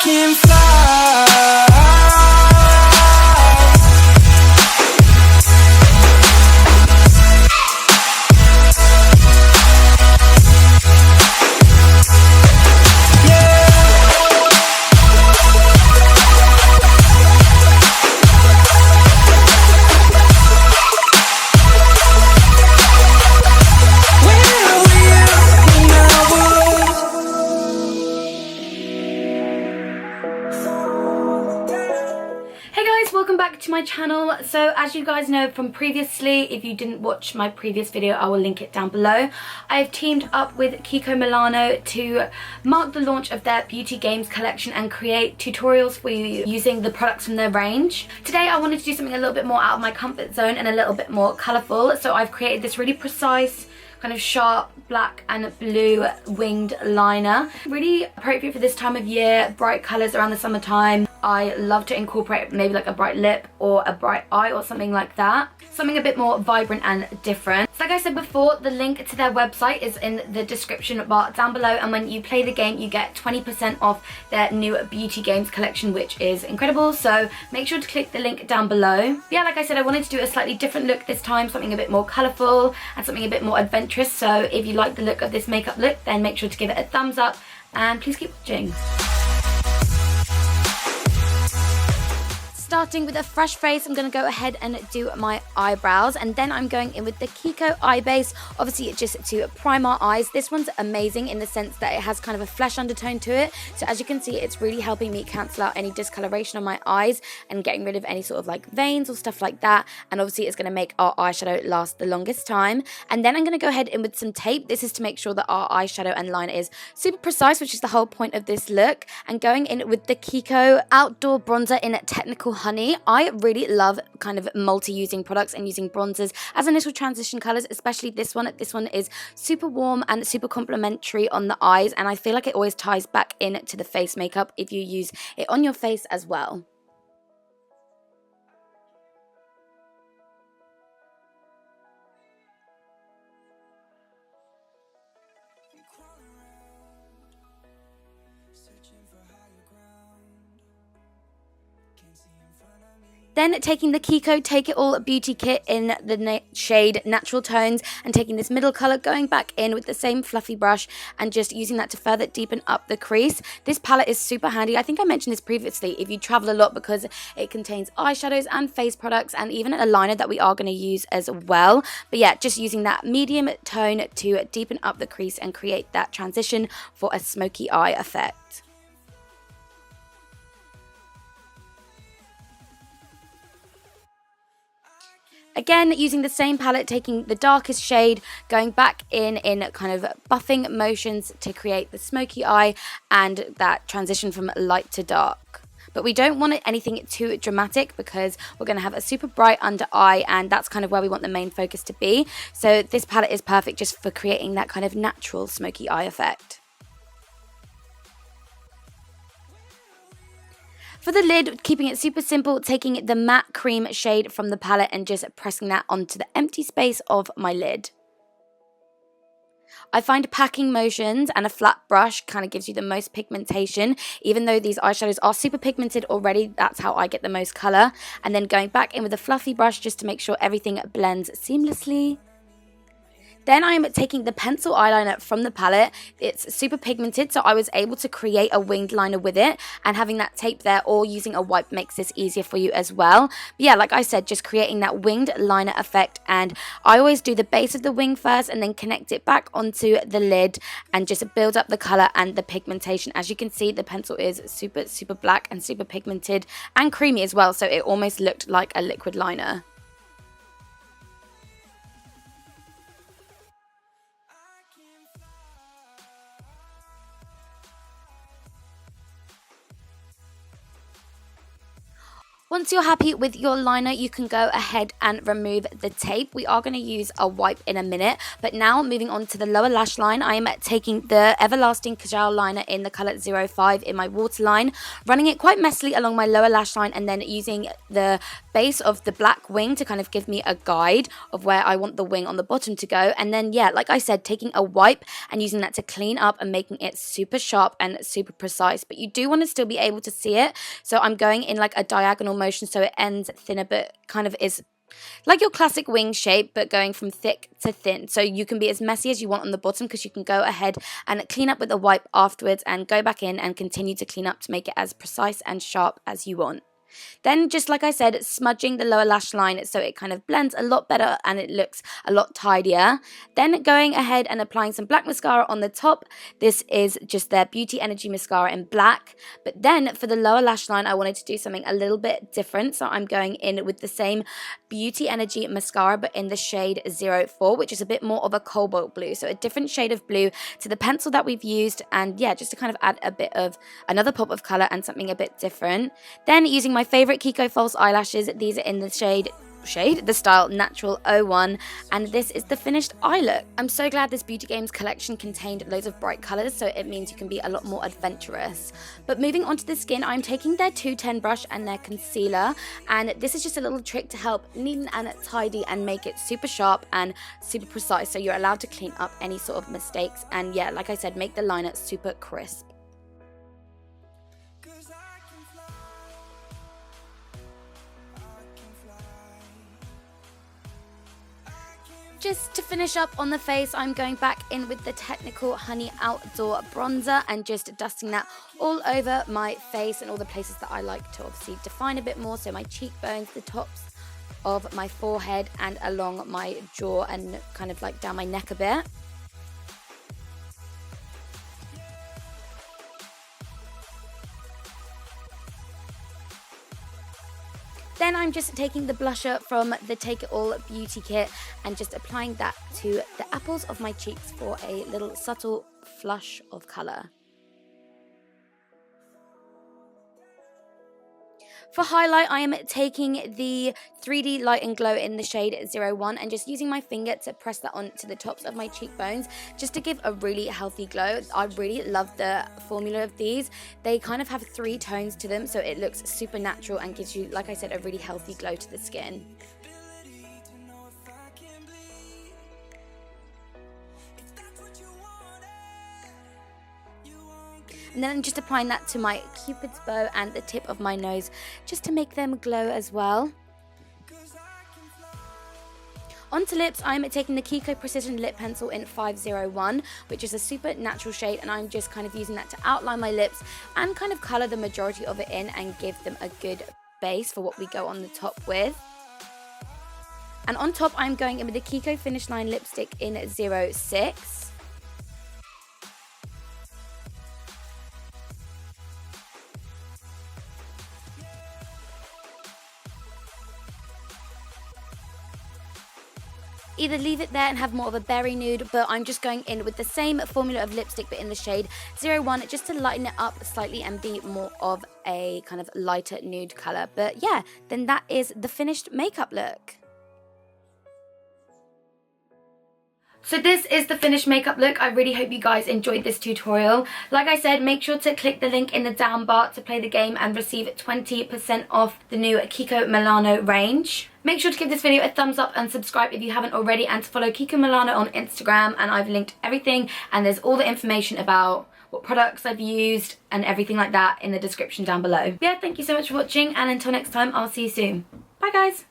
can fly. Welcome back to my channel. So as you guys know from previously, if you didn't watch my previous video, I will link it down below. I've teamed up with Kiko Milano to mark the launch of their beauty games collection and create tutorials for you using the products from their range. Today I wanted to do something a little bit more out of my comfort zone and a little bit more colourful, so I've created this really precise kind of sharp black and blue winged liner. Really appropriate for this time of year, bright colours around the summertime. I love to incorporate maybe like a bright lip or a bright eye or something like that. Something a bit more vibrant and different. So like I said before, the link to their website is in the description bar down below, and when you play the game you get 20% off their new beauty games collection, which is incredible, so make sure to click the link down below. But yeah, like I said, I wanted to do a slightly different look this time, something a bit more colourful and something a bit more adventurous. So if you like the look of this makeup look, then make sure to give it a thumbs up and please keep watching. Starting with a fresh face, I'm going to go ahead and do my eyebrows, and then I'm going in with the Kiko eye base, obviously just to prime our eyes. This one's amazing in the sense that it has kind of a flesh undertone to it, so as you can see it's really helping me cancel out any discoloration on my eyes and getting rid of any sort of like veins or stuff like that, and obviously it's going to make our eyeshadow last the longest time. And then I'm going to go ahead in with some tape. This is to make sure that our eyeshadow and liner is super precise, which is the whole point of this look. And going in with the Kiko outdoor bronzer in Technical Honey. I really love kind of multi-using products and using bronzers as initial transition colors, especially this one. This one is super warm and super complimentary on the eyes, and I feel like it always ties back into the face makeup if you use it on your face as well. Then taking the Kiko Take It All Beauty Kit in the shade Natural Tones and taking this middle colour, going back in with the same fluffy brush and just using that to further deepen up the crease. This palette is super handy. I think I mentioned this previously if you travel a lot, because it contains eyeshadows and face products and even a liner that we are going to use as well. But yeah, just using that medium tone to deepen up the crease and create that transition for a smoky eye effect. Again, using the same palette, taking the darkest shade, going back in kind of buffing motions to create the smoky eye and that transition from light to dark. But we don't want anything too dramatic because we're going to have a super bright under eye, and that's kind of where we want the main focus to be. So this palette is perfect just for creating that kind of natural smoky eye effect. For the lid, keeping it super simple, taking the matte cream shade from the palette and just pressing that onto the empty space of my lid. I find packing motions and a flat brush kind of gives you the most pigmentation. Even though these eyeshadows are super pigmented already, that's how I get the most colour. And then going back in with a fluffy brush just to make sure everything blends seamlessly. Then I'm taking the pencil eyeliner from the palette. It's super pigmented, so I was able to create a winged liner with it, and having that tape there or using a wipe makes this easier for you as well. But yeah, like I said, just creating that winged liner effect, and I always do the base of the wing first and then connect it back onto the lid and just build up the colour and the pigmentation. As you can see, the pencil is super black and super pigmented and creamy as well, so it almost looked like a liquid liner. Once you're happy with your liner, you can go ahead and remove the tape. We are going to use a wipe in a minute, but now moving on to the lower lash line, I am taking the Everlasting Kajal liner in the colour 05 in my waterline, running it quite messily along my lower lash line, and then using the base of the black wing to kind of give me a guide of where I want the wing on the bottom to go. And then, yeah, like I said, taking a wipe and using that to clean up and making it super sharp and super precise. But you do want to still be able to see it, so I'm going in like a diagonal motion so it ends thinner but kind of is like your classic wing shape, but going from thick to thin. So you can be as messy as you want on the bottom, because you can go ahead and clean up with a wipe afterwards and go back in and continue to clean up to make it as precise and sharp as you want. Then, just like I said, smudging the lower lash line so it kind of blends a lot better and it looks a lot tidier. Then going ahead and applying some black mascara on the top. This is just their Beauty Energy Mascara in black. But then for the lower lash line, I wanted to do something a little bit different. So I'm going in with the same Beauty Energy Mascara, but in the shade 04, which is a bit more of a cobalt blue. So a different shade of blue to the pencil that we've used. And yeah, just to kind of add a bit of another pop of colour and something a bit different. Then using my favourite Kiko false eyelashes. These are in the the style Natural 01, and this is the finished eye look. I'm so glad this Beauty Games collection contained loads of bright colours, so it means you can be a lot more adventurous. But moving on to the skin, I'm taking their 210 brush and their concealer, and this is just a little trick to help neaten and tidy and make it super sharp and super precise, so you're allowed to clean up any sort of mistakes, and yeah, like I said, make the liner super crisp. Just to finish up on the face, I'm going back in with the Technical Honey Outdoor Bronzer and just dusting that all over my face and all the places that I like to obviously define a bit more. So my cheekbones, the tops of my forehead, and along my jaw and kind of like down my neck a bit. Then I'm just taking the blusher from the Take It All Beauty Kit and just applying that to the apples of my cheeks for a little subtle flush of colour. For highlight, I am taking the 3D Light and Glow in the shade 01 and just using my finger to press that onto the tops of my cheekbones just to give a really healthy glow. I really love the formula of these. They kind of have 3 tones to them, so it looks super natural and gives you, like I said, a really healthy glow to the skin. And then I'm just applying that to my cupid's bow and the tip of my nose just to make them glow as well. Onto lips, I'm taking the Kiko Precision Lip Pencil in 501, which is a super natural shade, and I'm just kind of using that to outline my lips and kind of colour the majority of it in and give them a good base for what we go on the top with. And on top, I'm going in with the Kiko Finish Line Lipstick in 06. Either leave it there and have more of a berry nude, but I'm just going in with the same formula of lipstick but in the shade 01 just to lighten it up slightly and be more of a kind of lighter nude colour. But yeah, then that is the finished makeup look. So this is the finished makeup look. I really hope you guys enjoyed this tutorial. Like I said, make sure to click the link in the down bar to play the game and receive 20% off the new Kiko Milano range. Make sure to give this video a thumbs up and subscribe if you haven't already, and to follow Kiko Milano on Instagram, and I've linked everything and there's all the information about what products I've used and everything like that in the description down below. Yeah, thank you so much for watching, and until next time, I'll see you soon. Bye guys!